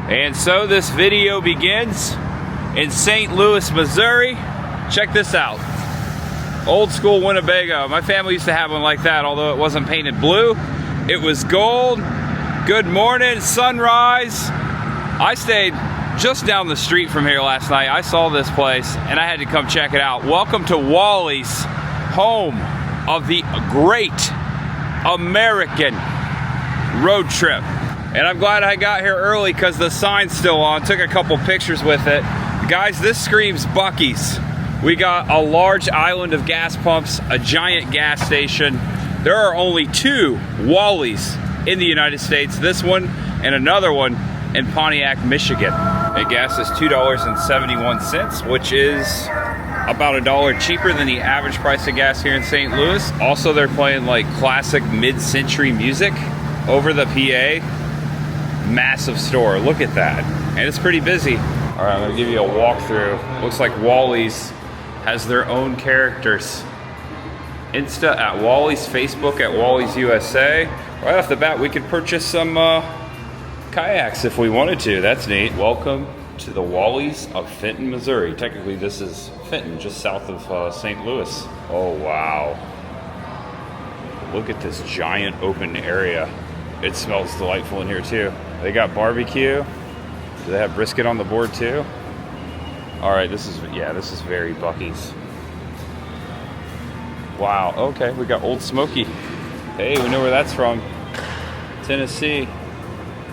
And so this video begins in St. Louis, Missouri. Check this out. Old school Winnebago. My family used to have one like that, although it wasn't painted blue. It was gold. Good morning, sunrise. I stayed just down the street from here last night. I saw this place and I had to come check it out. Welcome to Wally's, home of the great American road trip. And I'm glad I got here early because the sign's still on. Took a couple pictures with it. Guys, this screams Bucees. We got a large island of gas pumps, a giant gas station. There are only 2 Wally's in the United States. This one and another one in Pontiac, Michigan. And gas is $2.71, which is about $1 cheaper than the average price of gas here in St. Louis. Also, they're playing like classic mid-century music over the PA. Massive store, look at that. And it's pretty busy. All right, I'm gonna give you a walkthrough. Looks like Wally's has their own characters. Insta at Wally's, Facebook at Wally's USA. Right off the bat, we could purchase some kayaks if we wanted to. That's neat. Welcome to the Wally's of Fenton, Missouri. Technically, this is Fenton, just south of St. Louis. Oh, wow. Look at this giant open area. It smells delightful in here too. They got barbecue. Do they have brisket on the board too? All right, this is very Bucees. Wow, okay, we got Old Smoky. Hey, we know where that's from. Tennessee.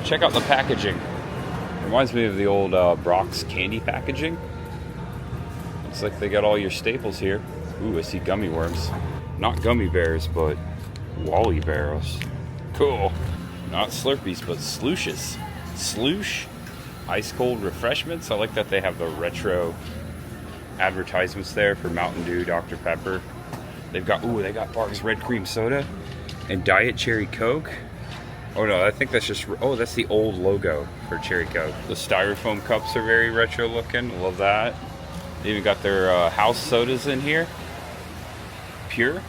Check out the packaging. Reminds me of the old Brock's candy packaging. Looks like they got all your staples here. Ooh, I see gummy worms. Not gummy bears, but Wally barrels. Cool. Not Slurpees, but slooshes. Sloosh. Ice cold refreshments. I like that they have the retro advertisements there for Mountain Dew, Dr. Pepper. They've got, ooh, they got Barq's Red Cream Soda and Diet Cherry Coke. Oh no, I think that's just, oh, that's the old logo for Cherry Coke. The styrofoam cups are very retro looking. Love that. They even got their house sodas in here. Pure.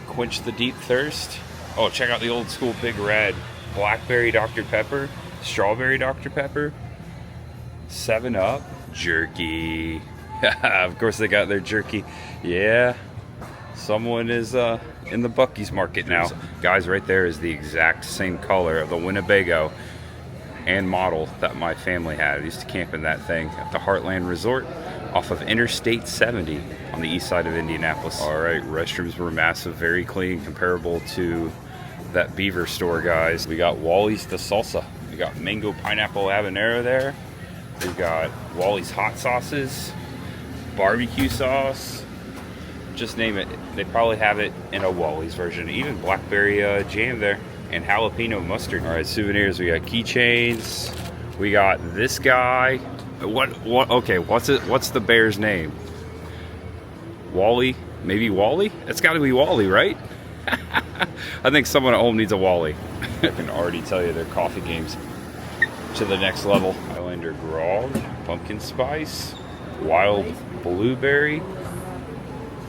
Quench the deep thirst. Oh, check out the old school Big Red. Blackberry Dr. Pepper. Strawberry Dr. Pepper. 7-Up. Jerky. Of course they got their jerky. Yeah. Someone is in the Bucees market now. Guys, right there is the exact same color of the Winnebago and model that my family had. I used to camp in that thing at the Heartland Resort off of Interstate 70 on the east side of Indianapolis. All right, restrooms were massive, very clean, comparable to that Beaver store, guys. We got Wally's the salsa. We got mango pineapple habanero there. We've got Wally's hot sauces, barbecue sauce, just name it. They probably have it in a Wally's version. Even blackberry jam there and jalapeno mustard. All right, souvenirs. We got keychains. We got this guy. What? Okay, what's it? What's the bear's name? Wally? Maybe Wally? It's got to be Wally, right? I think someone at home needs a Wally. I can already tell you their coffee game's to the next level. Highlander grog, pumpkin spice, wild blueberry,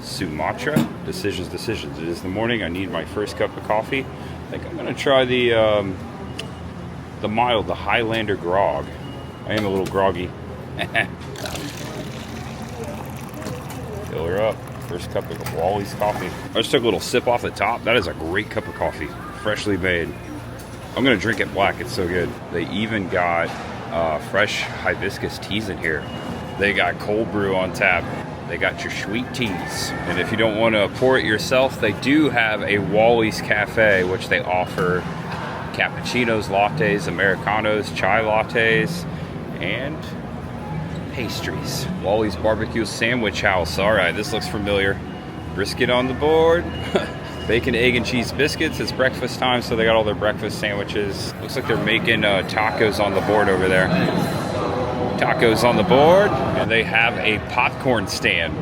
Sumatra. Decisions. It is the morning. I need my first cup of coffee. I think I'm gonna try the mild, the Highlander grog. I am a little groggy. Fill her up. First cup of Wally's coffee. I just took a little sip off the top. That is a great cup of coffee, freshly made. I'm gonna drink it black, it's so good. They even got fresh hibiscus teas in here. They got cold brew on tap. They got your sweet teas. And if you don't wanna pour it yourself, they do have a Wally's Cafe, which they offer cappuccinos, lattes, Americanos, chai lattes, and pastries. Wally's Barbecue Sandwich House. All right, this looks familiar. Brisket on the board. Bacon, egg, and cheese biscuits. It's breakfast time, so they got all their breakfast sandwiches. Looks like they're making tacos on the board over there. Tacos on the board. And they have a popcorn stand.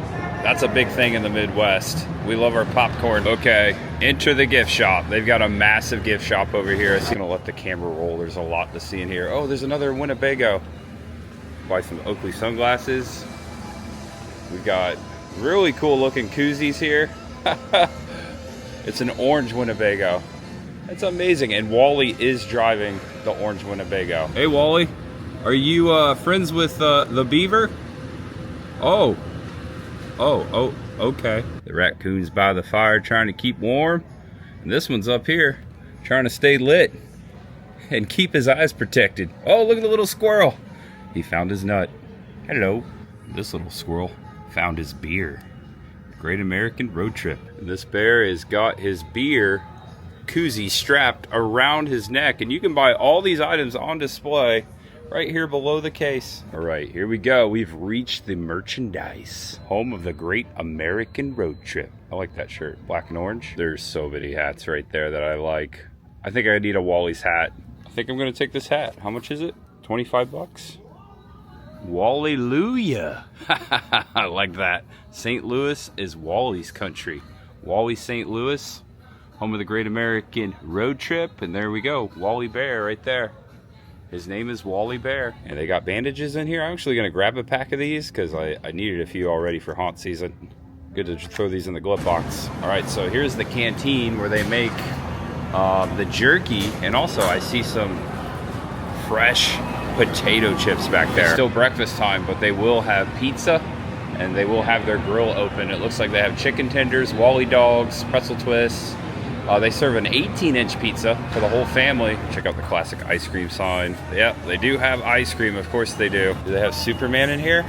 That's a big thing in the Midwest. We love our popcorn. Okay, enter the gift shop. They've got a massive gift shop over here. I'm gonna let the camera roll. There's a lot to see in here. Oh, there's another Winnebago. Buy some Oakley sunglasses. We've got really cool looking koozies here. It's an orange Winnebago. It's amazing. And Wally is driving the orange Winnebago. Hey Wally, are you friends with the beaver? Oh, okay. The raccoon's by the fire trying to keep warm. And this one's up here trying to stay lit and keep his eyes protected. Oh, look at the little squirrel. He found his nut. Hello. This little squirrel found his beer. Great American Road Trip. This bear has got his beer koozie strapped around his neck, and you can buy all these items on display right here below the case. All right, here we go. We've reached the merchandise. Home of the Great American Road Trip. I like that shirt, black and orange. There's so many hats right there that I like. I think I need a Wally's hat. I think I'm gonna take this hat. How much is it? 25 bucks? Wallylujah. I like that. St. Louis is Wally's country. Wally, St. Louis, home of the Great American Road Trip. And there we go, Wally Bear right there. His name is Wally Bear. And they got bandages in here. I'm actually gonna grab a pack of these because I needed a few already for haunt season. Good to throw these in the glove box. All right, so here's the canteen where they make the jerky. And also I see some fresh potato chips back there. It's still breakfast time, but they will have pizza and they will have their grill open. It looks like they have chicken tenders, Wally dogs, pretzel twists. They serve an 18-inch pizza for the whole family. Check out the classic ice cream sign. Yep, they do have ice cream, of course they do. Do they have Superman in here?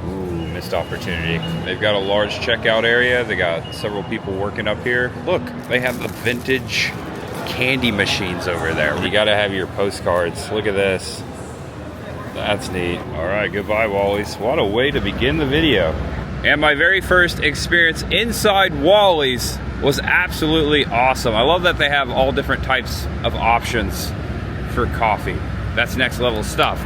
Ooh, missed opportunity. They've got a large checkout area. They got several people working up here. Look, they have the vintage candy machines over there. You gotta have your postcards. Look at this. That's neat. All right, goodbye Wally's. What a way to begin the video. And my very first experience inside Wally's was absolutely awesome. I love that they have all different types of options for coffee. That's next level stuff.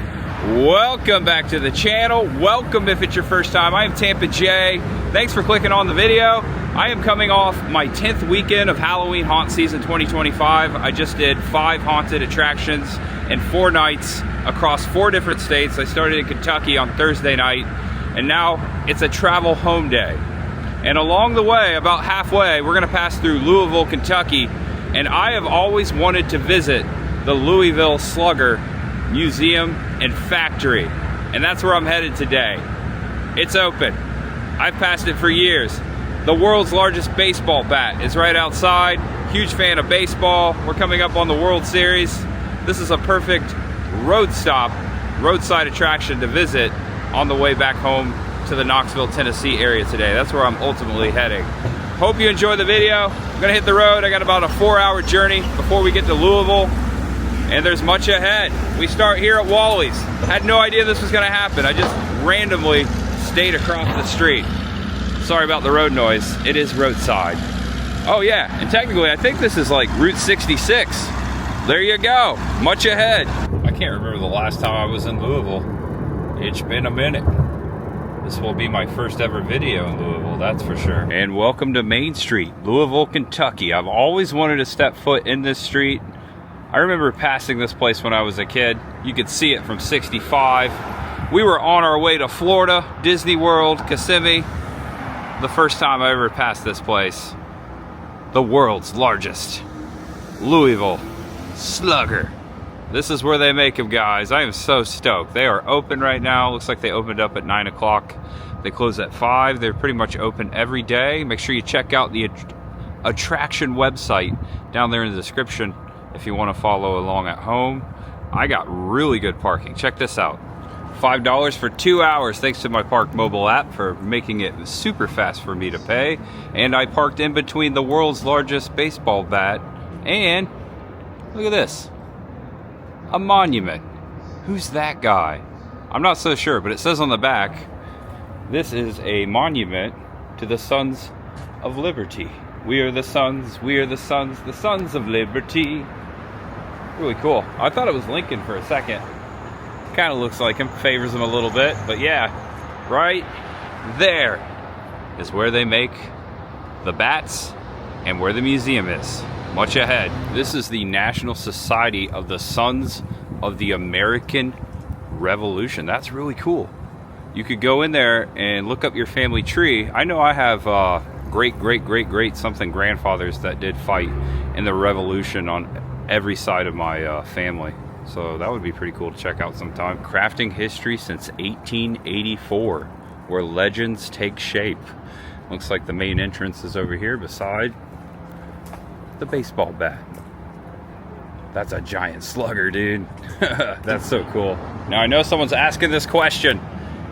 Welcome back to the channel. Welcome if it's your first time. I am Tampa J. Thanks for clicking on the video. I am coming off my 10th weekend of Halloween Haunt Season 2025. I just did 5 haunted attractions and 4 nights across 4 different states. I started in Kentucky on Thursday night, and now it's a travel home day. And along the way, about halfway, we're gonna pass through Louisville, Kentucky, and I have always wanted to visit the Louisville Slugger Museum and Factory, and that's where I'm headed today. It's open. I've passed it for years. The world's largest baseball bat is right outside. Huge fan of baseball. We're coming up on the World Series. This is a perfect road stop, roadside attraction to visit on the way back home to the Knoxville, Tennessee area today. That's where I'm ultimately heading. Hope you enjoy the video. I'm gonna hit the road. I got about a 4-hour journey before we get to Louisville, and there's much ahead. We start here at Wally's. Had no idea this was gonna happen. I just randomly stayed across the street. Sorry about the road noise. It is Roadside. Oh yeah, and technically I think this is like Route 66. There you go, much ahead. I can't remember the last time I was in Louisville. It's been a minute. This will be my first ever video in Louisville, that's for sure. And welcome to Main Street, Louisville, Kentucky. I've always wanted to step foot in this street. I remember passing this place when I was a kid. You could see it from 65. We were on our way to Florida, Disney World, Kissimmee. The first time I ever passed this place. The world's largest Louisville Slugger. This is where they make them, guys. I am so stoked. They are open right now. Looks like they opened up at 9 o'clock. They close at 5. They're pretty much open every day. Make sure you check out the attraction website down there in the description if you want to follow along at home. I got really good parking. Check this out. $5 for 2 hours thanks to my Park mobile app for making it super fast for me to pay. And I parked in between the world's largest baseball bat and look at this, a monument. Who's that guy? I'm not so sure, but it says on the back, this is a monument to the Sons of Liberty. We are the sons, we are the sons of liberty. Really cool. I thought it was Lincoln for a second. Kind of looks like him, favors him a little bit, but yeah, right there is where they make the bats and where the museum is. Much ahead. This is the National Society of the Sons of the American Revolution. That's really cool. You could go in there and look up your family tree. I know I have great something grandfathers that did fight in the revolution on every side of my family. So that would be pretty cool to check out sometime. Crafting history since 1884, where legends take shape. Looks like the main entrance is over here beside the baseball bat. That's a giant slugger, dude. That's so cool. Now I know someone's asking this question.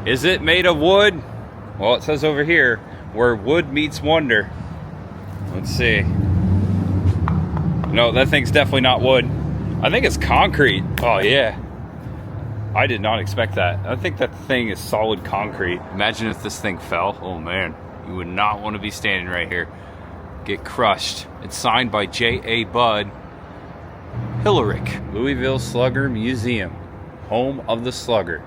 Is it made of wood? Well, it says over here, where wood meets wonder. Let's see. No, that thing's definitely not wood. I think it's concrete. Oh yeah. I did not expect that. I think that thing is solid concrete. Imagine if this thing fell. Oh man, you would not want to be standing right here. Get crushed. It's signed by J.A. Budd Hillerick. Louisville Slugger Museum, home of the Slugger.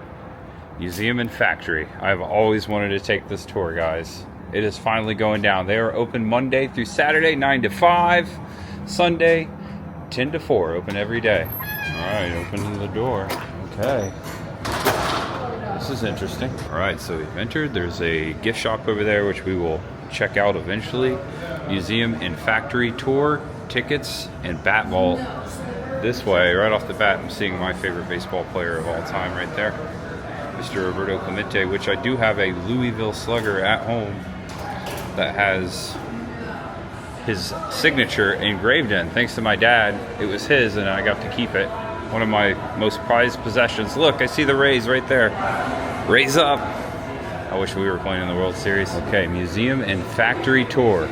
Museum and factory. I've always wanted to take this tour, guys. It is finally going down. They are open Monday through Saturday, 9 to 5. Sunday, 10 to 4. Open every day. All right, open the door. Okay. This is interesting. All right, so we've entered. There's a gift shop over there, which we will check out eventually. Museum and factory tour, tickets, and bat vault. This way, right off the bat, I'm seeing my favorite baseball player of all time right there, Mr. Roberto Clemente, which I do have a Louisville Slugger at home that has his signature engraved in. Thanks to my dad, it was his and I got to keep it. One of my most prized possessions. Look, I see the Rays right there. Rays up. I wish we were playing in the World Series. Okay, museum and factory tour.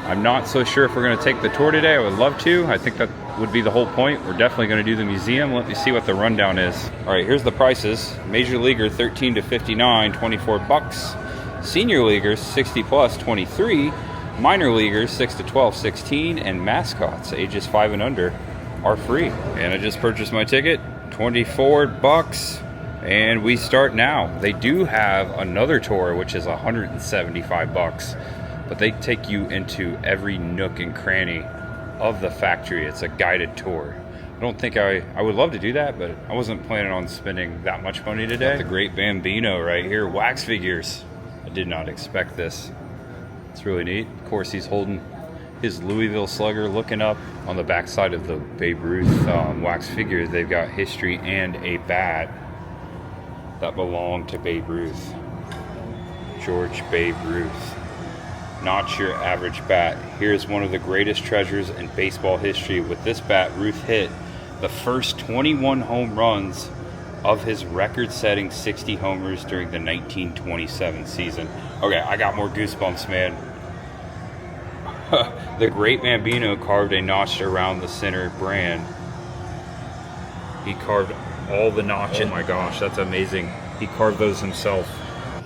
I'm not so sure if we're going to take the tour today. I would love to. I think that would be the whole point. We're definitely going to do the museum. Let me see what the rundown is. All right, here's the prices. Major leaguer 13 to 59, 24 bucks. Senior leaguers 60 plus, 23. Minor leaguers 6 to 12, 16. And mascots ages 5 and under are free. And I just purchased my ticket, 24 bucks. And we start now. They do have another tour, which is 175 bucks. But they take you into every nook and cranny of the factory. It's a guided tour. I don't think I would love to do that, but I wasn't planning on spending that much money today. Got the great Bambino right here, wax figures. I did not expect this. It's really neat. Of course, he's holding his Louisville Slugger, looking up. On the back side of the Babe Ruth wax figure, they've got history and a bat that belonged to Babe Ruth. George Babe Ruth. Not your average bat. Here's one of the greatest treasures in baseball history. With this bat, Ruth hit the first 21 home runs of his record-setting 60 homers during the 1927 season. Okay, I got more goosebumps, man. The great Bambino carved a notch around the center brand. He carved all the notches. Oh my gosh, that's amazing. He carved those himself.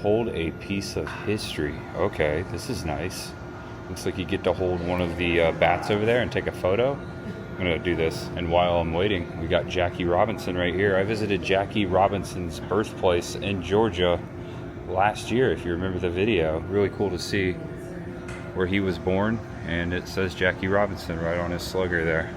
Hold a piece of history. Okay, this is nice. Looks like you get to hold one of the bats over there and take a photo. I'm gonna do this. And while I'm waiting, we got Jackie Robinson right here. I visited Jackie Robinson's birthplace in Georgia last year, if you remember the video. Really cool to see where he was born. And it says Jackie Robinson right on his slugger there.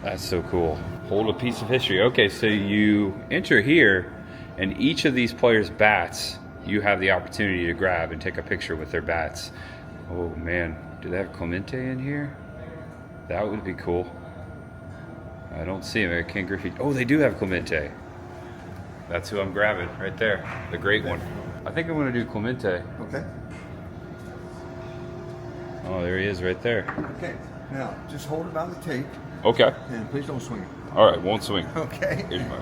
That's so cool. Hold a piece of history. Okay, so you enter here, and each of these players' bats, you have the opportunity to grab and take a picture with their bats. Oh man, do they have Clemente in here? That would be cool. I don't see him. Ken Griffey. Oh, they do have Clemente. That's who I'm grabbing right there. The great one. I think I'm going to do Clemente. Okay. Oh, there he is right there. Okay. Now, just hold it by the tape. Okay. And please don't swing it. All right, won't swing. Okay. Here's my...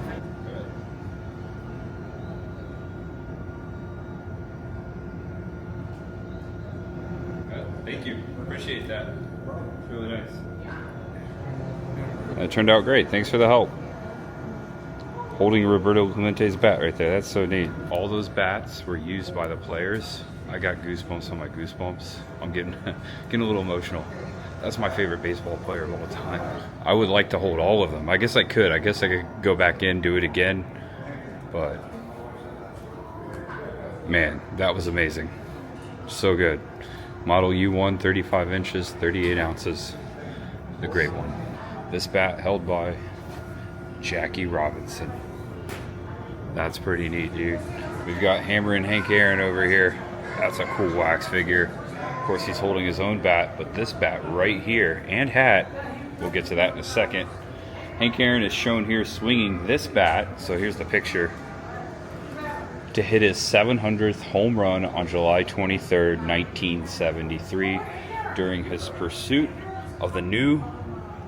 Thank you. Appreciate that. It's really nice. That turned out great. Thanks for the help. Holding Roberto Clemente's bat right there. That's so neat. All those bats were used by the players. I got goosebumps on my goosebumps. I'm getting a little emotional. That's my favorite baseball player of all time. I would like to hold all of them. I guess I could. I guess I could go back in, do it again. But man, that was amazing. So good. Model U1, 35 inches, 38 ounces. The great one. This bat held by Jackie Robinson. That's pretty neat, dude. We've got Hammer and Hank Aaron over here. That's a cool wax figure. Of course, he's holding his own bat, but this bat right here and hat We'll get to that in a second. Hank Aaron is shown here swinging this bat. So here's the picture. To hit his 700th home run on July 23rd, 1973, during his pursuit of the new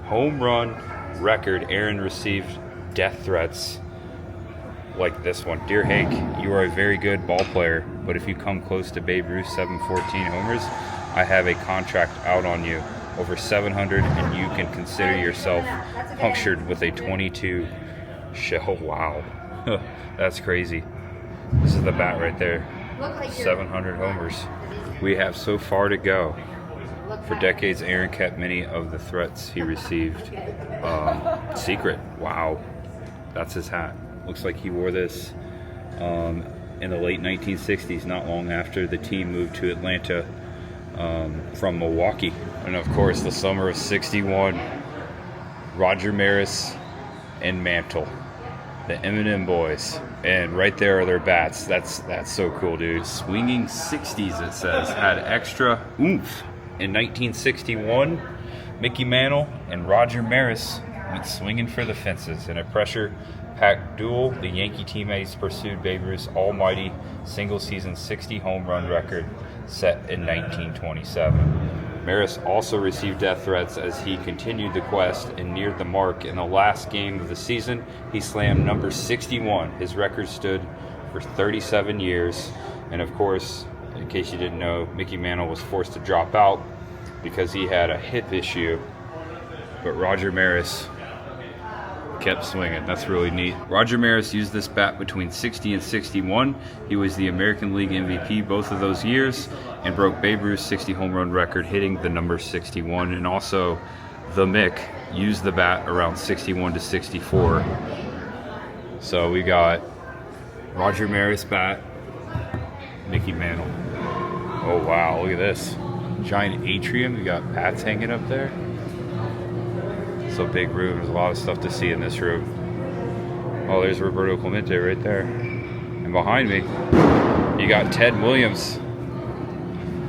home run record. Aaron received death threats like this one. Dear Hank, you are a very good ball player, but if you come close to Babe Ruth's 714 homers, I have a contract out on you. Over 700, and you can consider yourself punctured with a 22 shell. Wow. That's crazy. This is the bat right there. 700 homers. We have so far to go. For decades, Aaron kept many of the threats he received secret. Wow. That's his hat. Looks like he wore this in the late 1960s, not long after the team moved to Atlanta from Milwaukee. And of course, the summer of '61, Roger Maris and Mantle, the Eminem Boys. And right there are their bats. That's so cool, dude. Swinging 60s, it says, had extra oomph. In 1961, Mickey Mantle and Roger Maris went swinging for the fences. In a pressure-packed duel, the Yankee teammates pursued Babe Ruth's almighty single-season 60 home run record set in 1927. Maris also received death threats as he continued the quest and neared the mark. In the last game of the season, he slammed number 61. His record stood for 37 years. And of course, in case you didn't know, Mickey Mantle was forced to drop out because he had a hip issue. But Roger Maris kept swinging. That's really neat. Roger Maris used this bat between 60 and 61. He was the American League MVP both of those years and broke Babe Ruth's 60 home run record, hitting the number 61. And also, the Mick used the bat around 61 to 64. So we got Roger Maris bat, Mickey Mantle. Oh wow, look at this. Giant atrium. We got bats hanging up there. So big room. There's a lot of stuff to see in this room. Oh, there's Roberto Clemente right there. And behind me, you got Ted Williams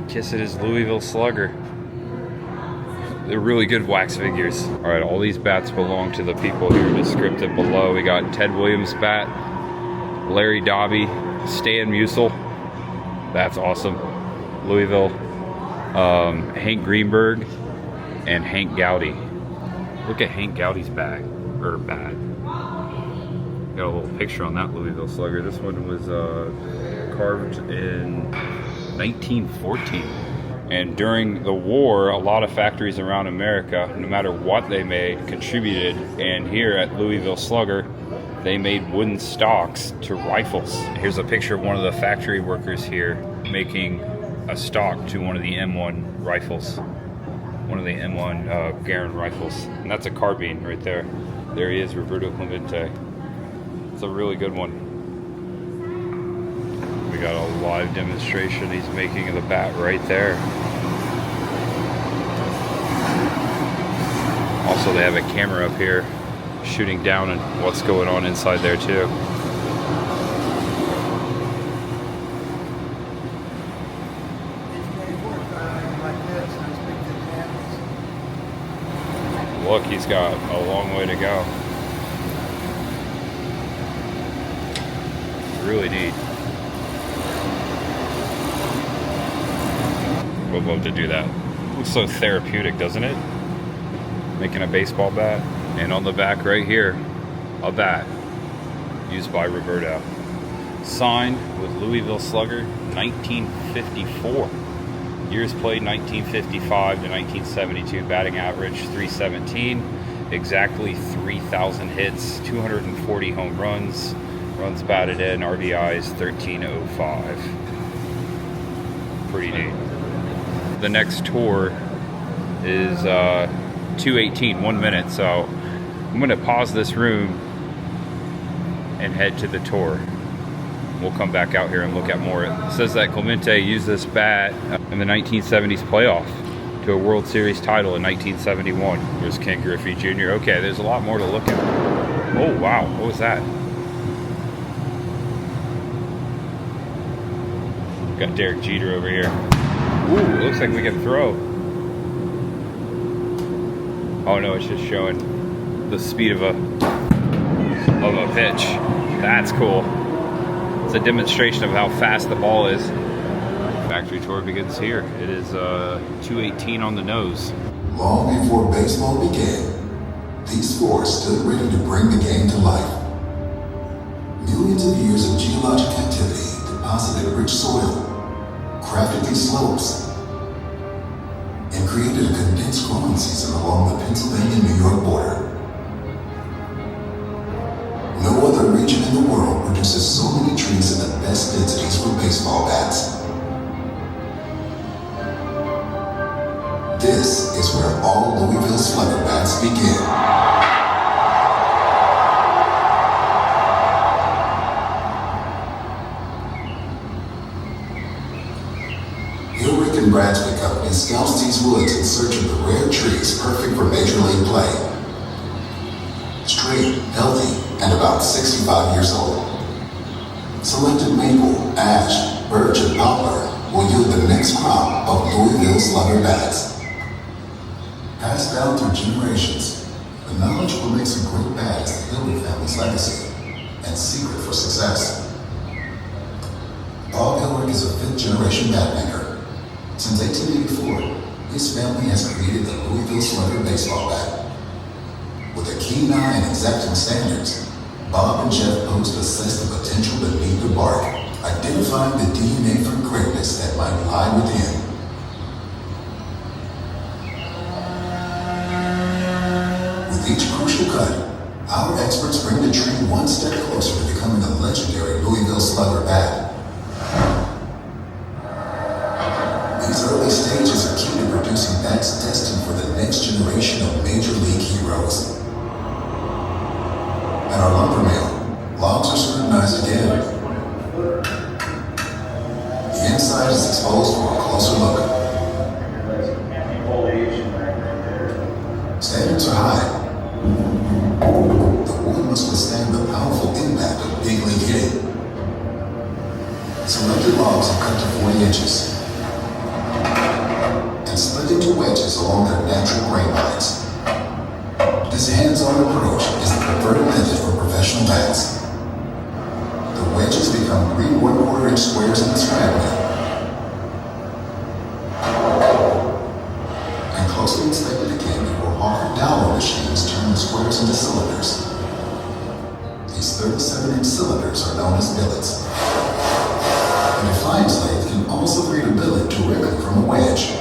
kissing his Louisville Slugger. They're really good wax figures. All right, all these bats belong to the people here descriptive below. We got Ted Williams bat, Larry Doby, Stan Musial. That's awesome. Louisville, Hank Greenberg, and Hank Gowdy. Look at Hank Gowdy's bag, or bat. Got a little picture on that Louisville Slugger. This one was carved in 1914. And during the war, a lot of factories around America, no matter what they made, contributed. And here at Louisville Slugger, they made wooden stocks to rifles. Here's a picture of one of the factory workers here making a stock to one of the M1 rifles. One of the M1 Garand rifles. And that's a carbine right there. There he is, Roberto Clemente. It's a really good one. We got a live demonstration he's making of the bat right there. Also, they have a camera up here shooting down and what's going on inside there too. Look, he's got a long way to go. Really neat. Would love to do that. Looks so therapeutic, doesn't it? Making a baseball bat. And on the back right here, a bat used by Roberto. Signed with Louisville Slugger, 1954. Years played 1955 to 1972, batting average 317, exactly 3,000 hits, 240 home runs, runs batted in, RBIs 1305. Pretty neat. The next tour is 2:18, 1 minute, so I'm going to pause this room and head to the tour. We'll come back out here and look at more. It says that Clemente used this bat in the 1970s playoff to a World Series title in 1971. There's Ken Griffey Jr. Okay, there's a lot more to look at. Oh, wow. What was that? Got Derek Jeter over here. Ooh, it looks like we can throw. Oh no, it's just showing the speed of a pitch. That's cool. It's a demonstration of how fast the ball is. Factory tour begins here. It is 2:18 on the nose. Long before baseball began, these forests stood ready to bring the game to life. Millions of years of geologic activity deposited rich soil, crafted these slopes, and created a condensed growing season along the Pennsylvania-New York border. No other region in the world produces so many trees in the best densities for baseball bats. This is where all Louisville Slugger bats begin. Hilrick and Bradstreet Company scouts these woods in search of the rare trees perfect for Major League play. Straight, healthy, and about 65 years old. Selected maple, ash, birch, and poplar will yield the next crop of Louisville Slugger bats. Passed down through generations, the knowledge of what makes a great bat is the Hilrick family's legacy and secret for success. Bob Hilrick is a fifth-generation bat maker. Since 1884, his family has created the Louisville Slugger baseball bat. With a keen eye and exacting standards, Bob and Jeff Post assess the potential beneath the bark, identifying the DNA for greatness that might lie within. With each crucial cut, our experts bring the tree one step closer to becoming a legendary Louisville Slugger bat. These early stages are key to producing bats destined for the next generation of Major League heroes. At our lumber mill, logs are scrutinized again. The inside is exposed for a closer look. Standards are high. The wood must withstand the powerful impact of big league hitting. Selected logs are cut to 40 inches and split into wedges along their natural grain lines. This hands-on approach is the preferred method for professional bats. The wedges become 3 1/4 inch squares in the scrap mill. And closely inspected again before Hawker Dowler machines turn the squares into cylinders. These 37-inch cylinders are known as billets. A defined lathe can also create a billet directly from a wedge.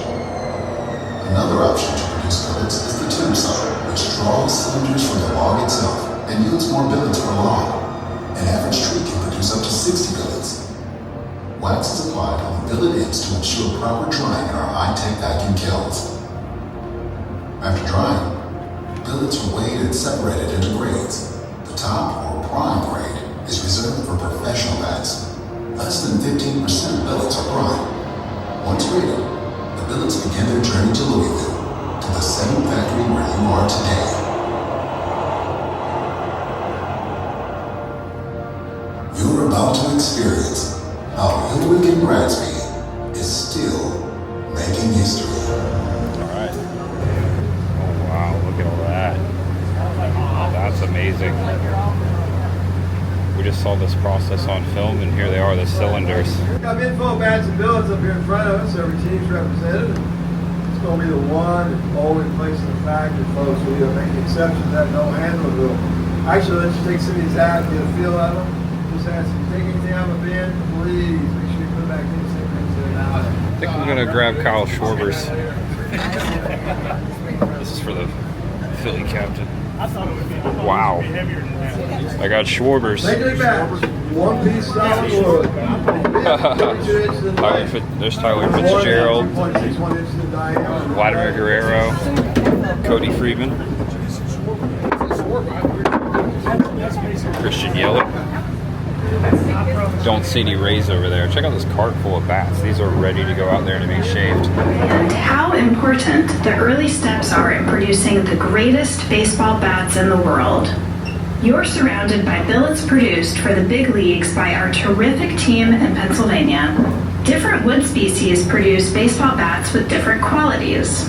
Another option to produce billets is the tube saw, which draws cylinders from the log itself and yields more billets per log. An average tree can produce up to 60 billets. Wax is applied on the billet ends to ensure proper drying in our high-tech vacuum kilns. After drying, billets are weighed and separated into grades. The top, or prime grade, is reserved for professional bats. Less than 15% of billets are prime. Once graded, the billets begin their journey to Louisville, to the same factory where you are today. You're about to experience how Hilrick and Bradstreet is still making history. All right. Oh wow, look at all that. That's amazing. We just saw this process on film, and here they are, the cylinders. We've got info bats and billets up here in front of us. Every team's represented. It's going to be the one and only place in the factory, folks. We make the exception that no handler will. Actually, let's just take some of these out and get a feel of them. Just ask you, take anything out of the bin, please. Make sure you put it back in the same things that are out. I think I'm gonna grab Kyle Schwarber's. This is for the Philly captain. Wow. I got Schwarber's. Major League bats, one piece solid wood. There's Tyler Fitzgerald, Vladimir Guerrero, Cody Freeman, Christian Yelich. Don't see any rays over there. Check out this cart full of bats. These are ready to go out there to be shaved. And how important the early steps are in producing the greatest baseball bats in the world. You're surrounded by billets produced for the big leagues by our terrific team in Pennsylvania. Different wood species produce baseball bats with different qualities.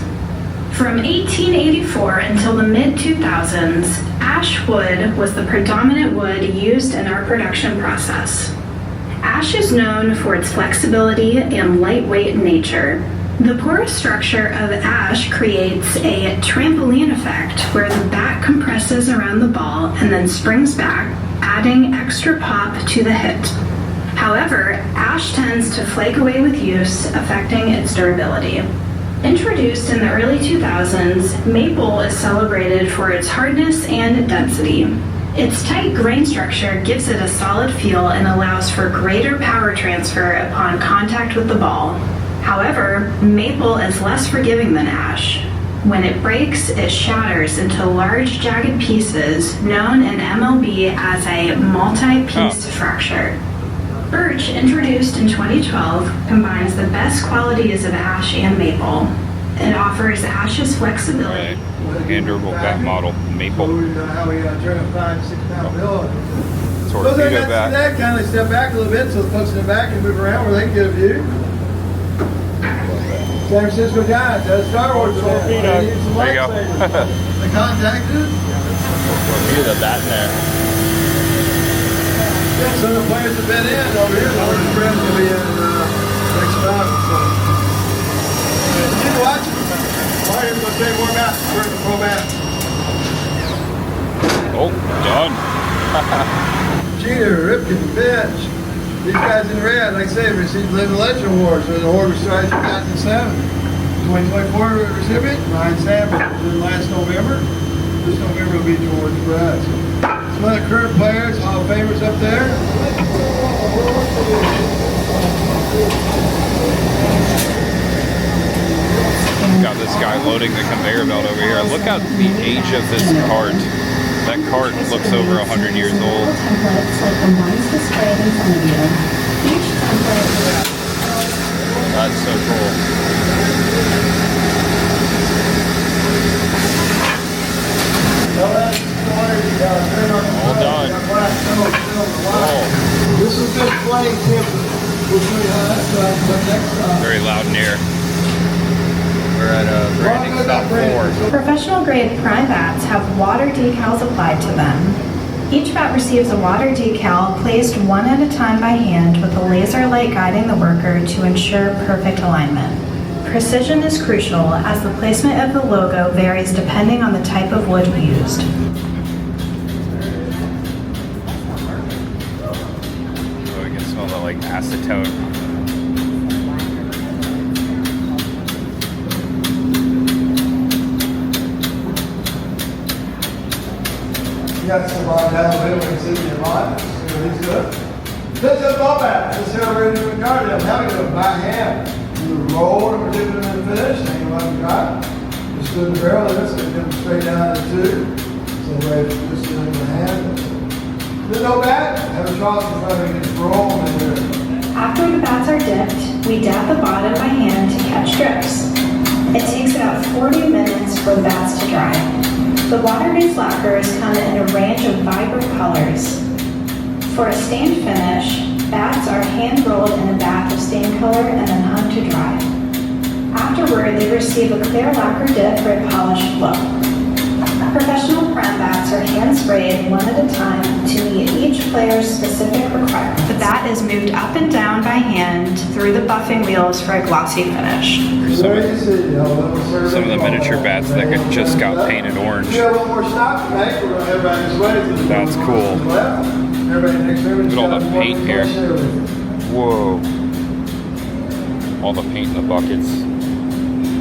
From 1884 until the mid-2000s, ash wood was the predominant wood used in our production process. Ash is known for its flexibility and lightweight nature. The porous structure of ash creates a trampoline effect where the bat compresses around the ball and then springs back, adding extra pop to the hit. However, ash tends to flake away with use, affecting its durability. Introduced in the early 2000s, maple is celebrated for its hardness and density. Its tight grain structure gives it a solid feel and allows for greater power transfer upon contact with the ball. However, maple is less forgiving than ash. When it breaks, it shatters into large jagged pieces known in MLB as a multi-piece fracture. Birch, introduced in 2012, combines the best qualities of ash and maple. It offers ash's flexibility. Hand durable bat model, maple. How we turn a 5 to 6 pound bill. Torpedo bat. That kind of step back a little bit so the folks in the back can move around where they can get a view. San Francisco Giants, that's Star Wars torpedo. There you go. The contacted. Look at the bat in there. Yeah, some of the players have been in over here. The Orange Friends will be in next time. So. Keep watching. Players going to take more bats. We're in the pro bat. Oh, done. Jeter, Ripken, Finch. These guys in red, like I say, received Living Legend Awards for the Award of Strides 2007. 2024 recipient, Ryan Sanford, last November. This November will be George Brett. Some of the current players, Hall of Famers up there. Got this guy loading the conveyor belt over here. Look at the age of this cart. That cart looks over 100 years old. Templates like the ones displayed in front of you. Each template. That's so cool. All done. Oh. This is just plain Tampa. We'll show you how that's done, but next time. Very loud in here. We're at branding stop 4. Professional grade prime bats have water decals applied to them. Each bat receives a water decal placed one at a time by hand with a laser light guiding the worker to ensure perfect alignment. Precision is crucial as the placement of the logo varies depending on the type of wood used. Oh, you can smell the like acetone. You got some line down the middle when you see your line. See what he's doing? This is ball bat. This is how we're going to do a guard down. Now we do it by hand. You roll and we're dipping in the finish. Hang him up and guard. Just do the barrel of this and come straight down to 2. So we're just doing the hand. There's no bat. Have a trough in front of you. Just roll and do it. After the bats are dipped, we dab the bottom by hand to catch drips. It takes about 40 minutes for the bats to dry. The water-based lacquers come in a range of vibrant colors. For a stained finish, bats are hand-rolled in a bath of stain color and then hung to dry. Afterward, they receive a clear lacquer dip for a polished look. Professional prime bats are hand-sprayed one at a time to meet each player's specific requirements. The bat is moved up and down by hand through the buffing wheels for a glossy finish. Some of the miniature bats that just got painted orange. That's cool. Look at all the paint here. Whoa. All the paint in the buckets.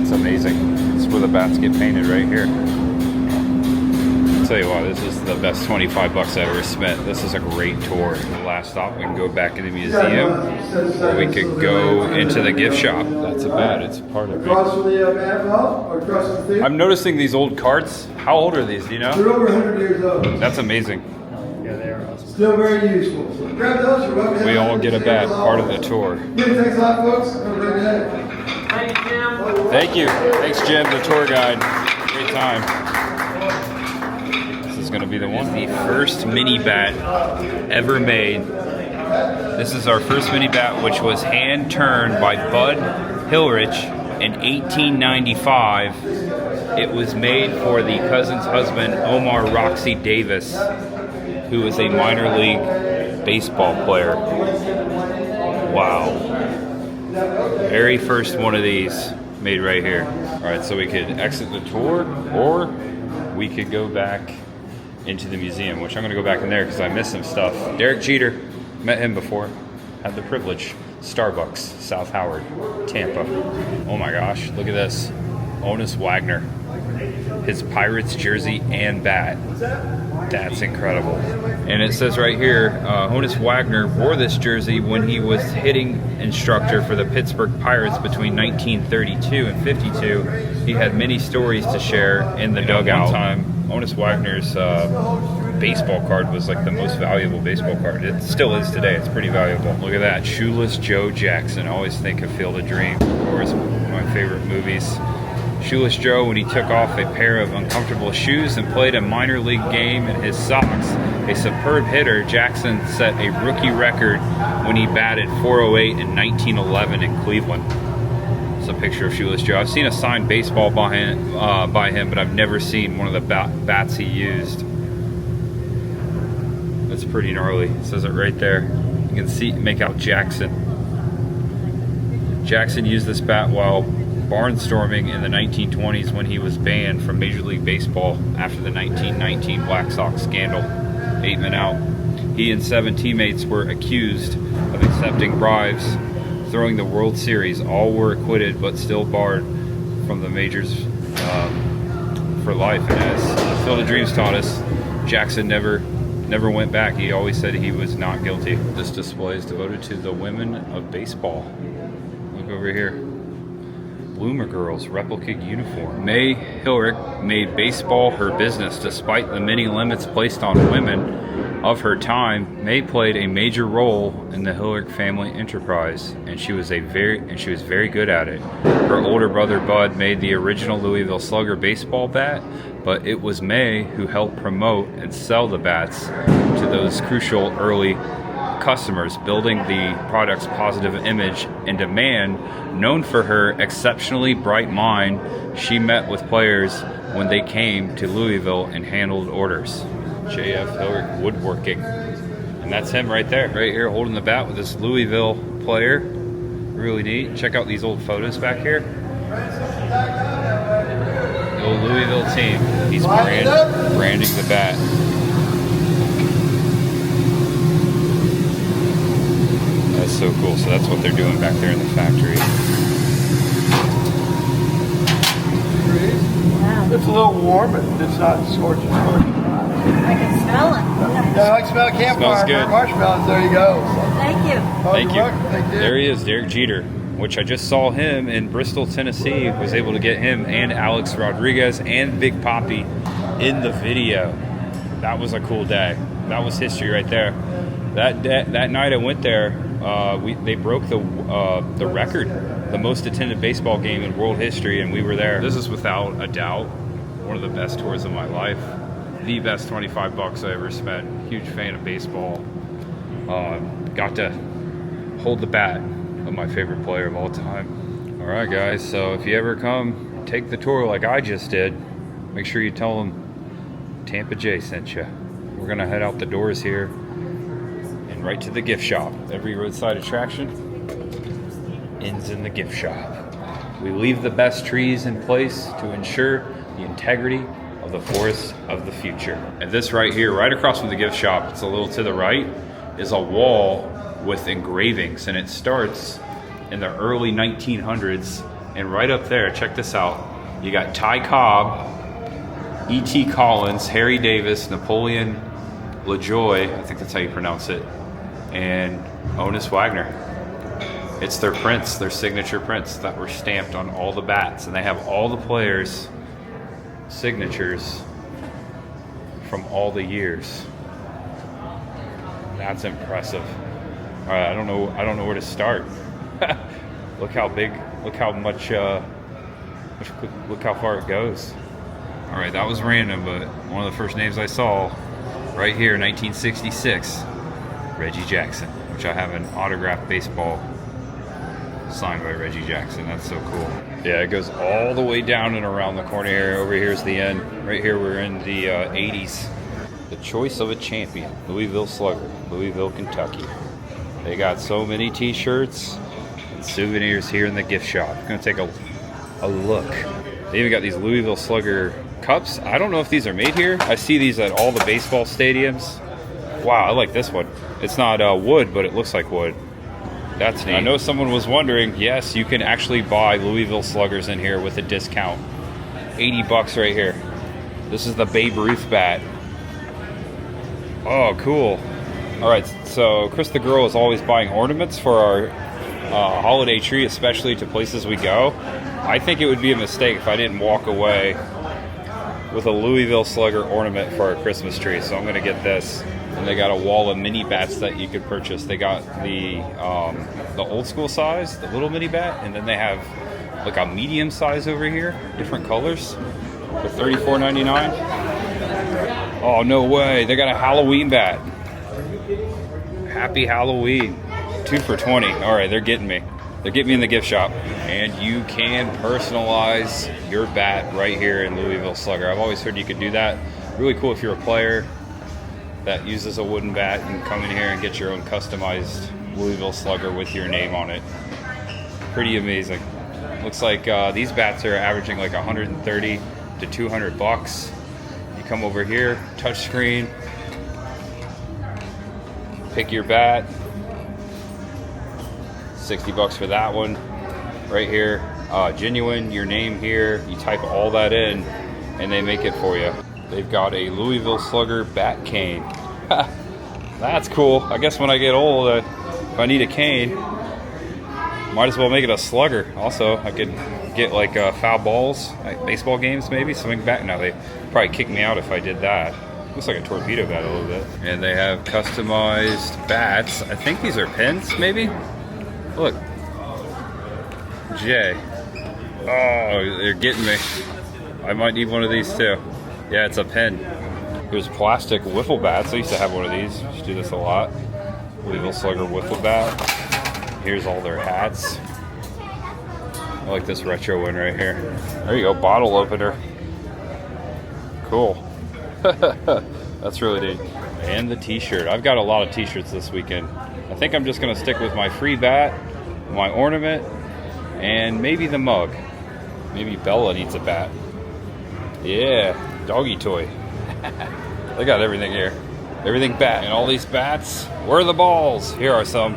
It's amazing. This is where the bats get painted right here. I'll tell you what, this is the best 25 bucks I've ever spent. This is a great tour. The last stop, we can go back in the museum, or we could go into the gift shop. That's a bat, it's a part of it. I'm noticing these old carts. How old are these, do you know? They're over 100 years old. That's amazing. Still very useful. So grab those. You're welcome to We have all get a bat, part of the tour. Thanks a lot, folks. Have a great day. Thank you. Thanks, Jim, the tour guide. Great time. This is going to be the one. The first mini bat ever made. This is our first mini bat, which was hand turned by Bud Hillrich in 1895. It was made for the cousin's husband, Omar Roxy Davis, who is a minor league baseball player. Wow. Very first one of these made right here. All right, so we could exit the tour, or we could go back into the museum, which I'm gonna go back in there because I missed some stuff. Derek Jeter, met him before, had the privilege. Starbucks, South Howard, Tampa. Oh my gosh, look at this. Honus Wagner, his Pirates jersey and bat. That's incredible. And it says right here, Honus Wagner wore this jersey when he was hitting instructor for the Pittsburgh Pirates between 1932 and 52. He had many stories to share in the dugout. One time, Honus Wagner's baseball card was like the most valuable baseball card. It still is today. It's pretty valuable. Look at that. Shoeless Joe Jackson. I always think of Field of Dreams. Of course, one of my favorite movies. Shoeless Joe, when he took off a pair of uncomfortable shoes and played a minor league game in his socks. A superb hitter, Jackson set a rookie record when he batted .408 in 1911 in Cleveland. It's a picture of Shoeless Joe. I've seen a signed baseball by him, but I've never seen one of the bats he used. That's pretty gnarly. It says it right there. You can see, make out Jackson. Jackson used this bat while barnstorming in the 1920s when he was banned from Major League Baseball after the 1919 Black Sox scandal. 8 men out. He and 7 teammates were accused of accepting bribes, throwing the World Series. All were acquitted, but still barred from the majors for life. And as Field of Dreams taught us, Jackson never went back. He always said he was not guilty. This display is devoted to the women of baseball. Look over here. Bloomer Girls replica uniform. May Hilrick made baseball her business despite the many limits placed on women of her time. May played a major role in the Hilrick family enterprise, and she was very good at it. Her older brother Bud made the original Louisville Slugger baseball bat, but it was May who helped promote and sell the bats to those crucial early customers, building the product's positive image and demand. Known for her exceptionally bright mind, she met with players when they came to Louisville and handled orders. J.F. Hilrick Woodworking. And that's him right there, right here holding the bat with this Louisville player. Really neat. Check out these old photos back here. The old Louisville team. He's branding the bat. That's so cool. So that's what they're doing back there in the factory. Wow. It's a little warm, but it's not scorching. I can smell it. Yeah, I like smell campfire. Smells good. Marshmallows. There you go. Thank you. Thank you. Thank you. There he is, Derek Jeter, which I just saw him in Bristol, Tennessee. Was able to get him and Alex Rodriguez and Big Papi in the video. That was a cool day. That was history right there. That night I went there, they broke the record, the most attended baseball game in world history, and we were there. This is without a doubt one of the best tours of my life. The best $25 I ever spent. Huge fan of baseball. Got to hold the bat of my favorite player of all time. All right, guys. So if you ever come, take the tour like I just did. Make sure you tell them Tampa J sent you. We're gonna head out the doors here and right to the gift shop. Every roadside attraction ends in the gift shop. We leave the best trees in place to ensure the integrity of the forest of the future. And this right here, right across from the gift shop, it's a little to the right, is a wall with engravings, and it starts in the early 1900s. And right up there, check this out, you got Ty Cobb, E.T. Collins, Harry Davis, Napoleon LaJoy, I think that's how you pronounce it, and Honus Wagner. It's their prints, their signature prints that were stamped on all the bats, and they have all the players' signatures from all the years. That's impressive. All right, I don't know where to start. Look how big, look how much, look how far it goes. All right, that was random, but one of the first names I saw right here, 1966, Reggie Jackson, which I have an autographed baseball signed by Reggie Jackson. That's so cool. Yeah, it goes all the way down and around the corner here. Over here's the end. Right here we're in the 80s. The choice of a champion, Louisville Slugger, Louisville, Kentucky. They got so many t-shirts and souvenirs here in the gift shop. I'm gonna take a look. They even got these Louisville Slugger cups. I don't know if these are made here. I see these at all the baseball stadiums. Wow, I like this one. It's not wood, but it looks like wood. That's neat. I know someone was wondering, yes, you can actually buy Louisville Sluggers in here with a discount. 80 bucks right here. This is the Babe Ruth bat. Oh, cool. All right, so Chris the Girl is always buying ornaments for our holiday tree, especially to places we go. I think it would be a mistake if I didn't walk away with a Louisville Slugger ornament for our Christmas tree. So I'm gonna get this. And they got a wall of mini bats that you could purchase. They got the old school size, the little mini bat, and then they have like a medium size over here, different colors, for $34.99. Oh, no way. They got a Halloween bat. Happy Halloween. 2 for $20. All right, they're getting me. They're getting me in the gift shop. And you can personalize your bat right here in Louisville Slugger. I've always heard you could do that. Really cool if you're a player that uses a wooden bat and come in here and get your own customized Louisville Slugger with your name on it. Pretty amazing. Looks like these bats are averaging like 130 to 200 bucks. You come over here, touchscreen, pick your bat. 60 bucks for that one. Right here, genuine, your name here. You type all that in and they make it for you. They've got a Louisville Slugger bat cane. That's cool. I guess when I get old, if I need a cane, might as well make it a slugger. Also, I could get like foul balls, like baseball games maybe, swing back. No, they probably kick me out if I did that. Looks like a torpedo bat a little bit. And they have customized bats. I think these are pins, maybe? Look. Jay. Oh, they're getting me. I might need one of these too. Yeah, it's a pen. Here's plastic wiffle bats. I used to have one of these. I used to do this a lot. Louisville Slugger wiffle bat. Here's all their hats. I like this retro one right here. There you go, bottle opener. Cool. That's really neat. And the t-shirt. I've got a lot of t-shirts this weekend. I think I'm just gonna stick with my free bat, my ornament, and maybe the mug. Maybe Bella needs a bat. Yeah. Doggy toy. They got everything here. Everything bat. And all these bats, where are the balls? Here are some.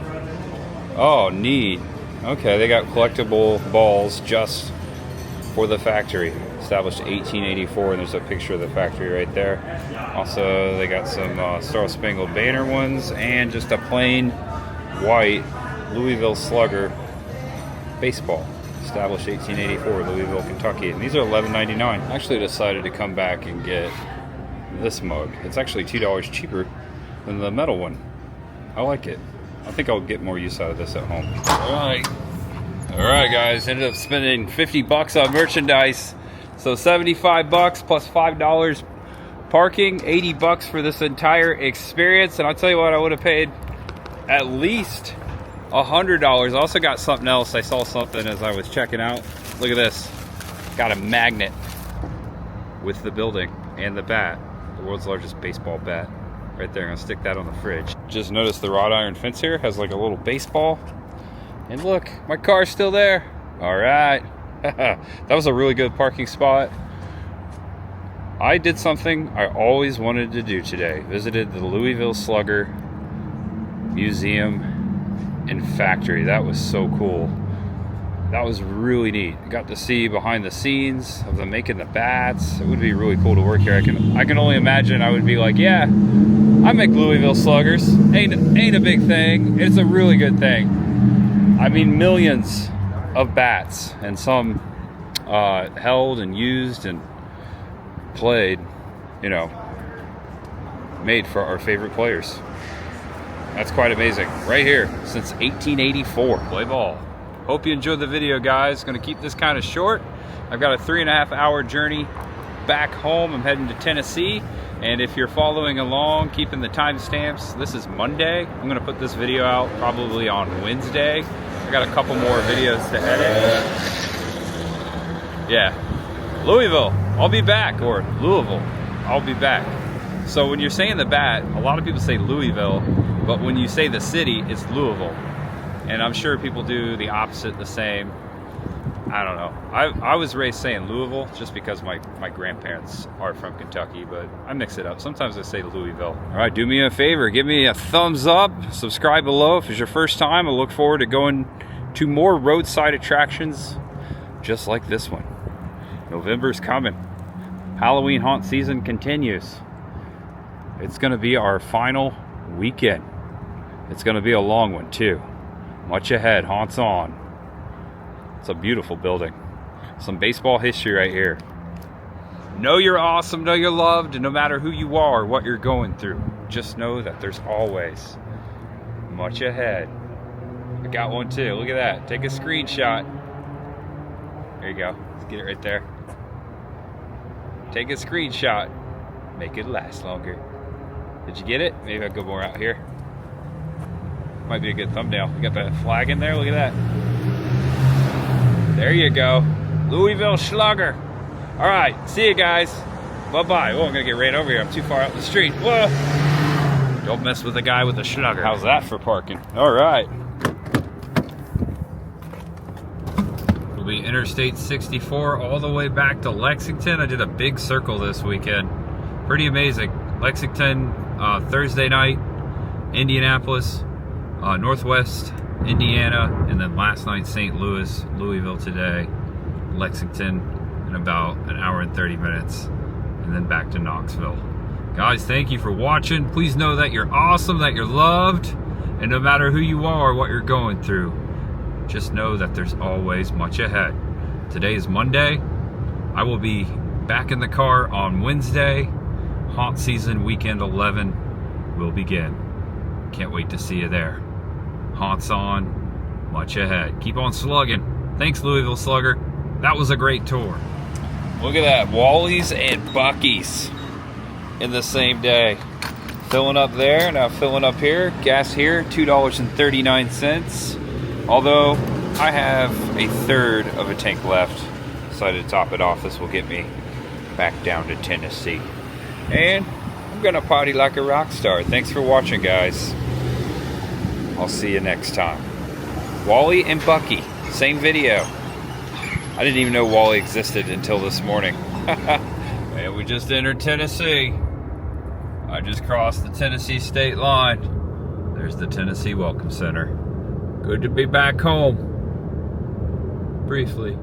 Oh, neat. Okay, they got collectible balls just for the factory. Established 1884, and there's a picture of the factory right there. Also, they got some Star Spangled Banner ones, and just a plain white Louisville Slugger baseball. Established 1884, Louisville, Kentucky. And these are $11.99. I actually decided to come back and get this mug. It's actually $2 cheaper than the metal one. I like it. I think I'll get more use out of this at home. All right, guys. Ended up spending 50 bucks on merchandise. So 75 bucks plus $5 parking, 80 bucks for this entire experience. And I'll tell you what, I would have paid at least $100. I also got something else. I saw something as I was checking out. Look at this. Got a magnet with the building and the bat. The world's largest baseball bat. Right there. I'm gonna stick that on the fridge. Just noticed the wrought iron fence here has like a little baseball. And look, my car's still there. All right. That was a really good parking spot. I did something I always wanted to do today. Visited the Louisville Slugger Museum and Factory. That was so cool. That was really neat. I got to see behind the scenes of them making the bats. It would be really cool to work here. I can only imagine I would be like, yeah, I make Louisville Sluggers. Ain't a big thing. It's a really good thing. I mean, millions of bats, and some held and used and played, you know, made for our favorite players. That's quite amazing. Right here, since 1884. Play ball. Hope you enjoyed the video, guys. Gonna keep this kind of short. I've got a 3.5 hour journey back home. I'm heading to Tennessee. And if you're following along, keeping the timestamps, this is Monday. I'm gonna put this video out probably on Wednesday. I got a couple more videos to edit. Yeah. Louisville, I'll be back. Or Louisville, I'll be back. So when you're saying the bat, a lot of people say Louisville, but when you say the city, it's Louisville. And I'm sure people do the opposite, the same. I don't know. I was raised saying Louisville just because my grandparents are from Kentucky, but I mix it up. Sometimes I say Louisville. All right, do me a favor. Give me a thumbs up. Subscribe below if it's your first time. I look forward to going to more roadside attractions just like this one. November's coming. Halloween haunt season continues. It's going to be our final weekend. It's going to be a long one too. Much ahead. Haunts on. It's a beautiful building. Some baseball history right here. Know you're awesome, know you're loved, and no matter who you are, what you're going through, just know that there's always much ahead. I got one too. Look at that. Take a screenshot. There you go. Let's get it right there. Take a screenshot. Make it last longer. Did you get it? Maybe I'll go more out here. Might be a good thumbnail. You got the flag in there? Look at that. There you go. Louisville Slugger. All right. See you guys. Bye-bye. Oh, I'm going to get ran over here. I'm too far out the street. Whoa. Don't mess with the guy with the Slugger. How's that for parking? All right. We'll be Interstate 64 all the way back to Lexington. I did a big circle this weekend. Pretty amazing. Lexington, Thursday night. Indianapolis, Northwest Indiana, and then last night St. Louis, Louisville today, Lexington in about an hour and 30 minutes, and then back to Knoxville. Guys, thank you for watching. Please know that you're awesome, that you're loved, and no matter who you are or what you're going through, just know that there's always much ahead. Today is Monday. I will be back in the car on Wednesday. Haunt season weekend 11 will begin. Can't wait to see you there. Haunts on, much ahead. Keep on slugging. Thanks, Louisville Slugger. That was a great tour. Look at that, Wally's and Bucees in the same day. Filling up there, now filling up here. Gas here, $2.39. Although I have a third of a tank left. Decided to top it off. This will get me back down to Tennessee. And I'm gonna party like a rock star. Thanks for watching, guys. I'll see you next time. Wally and Bucky, same video. I didn't even know Wally existed until this morning. And we just entered Tennessee. I just crossed the Tennessee state line. There's the Tennessee Welcome Center. Good to be back home. Briefly.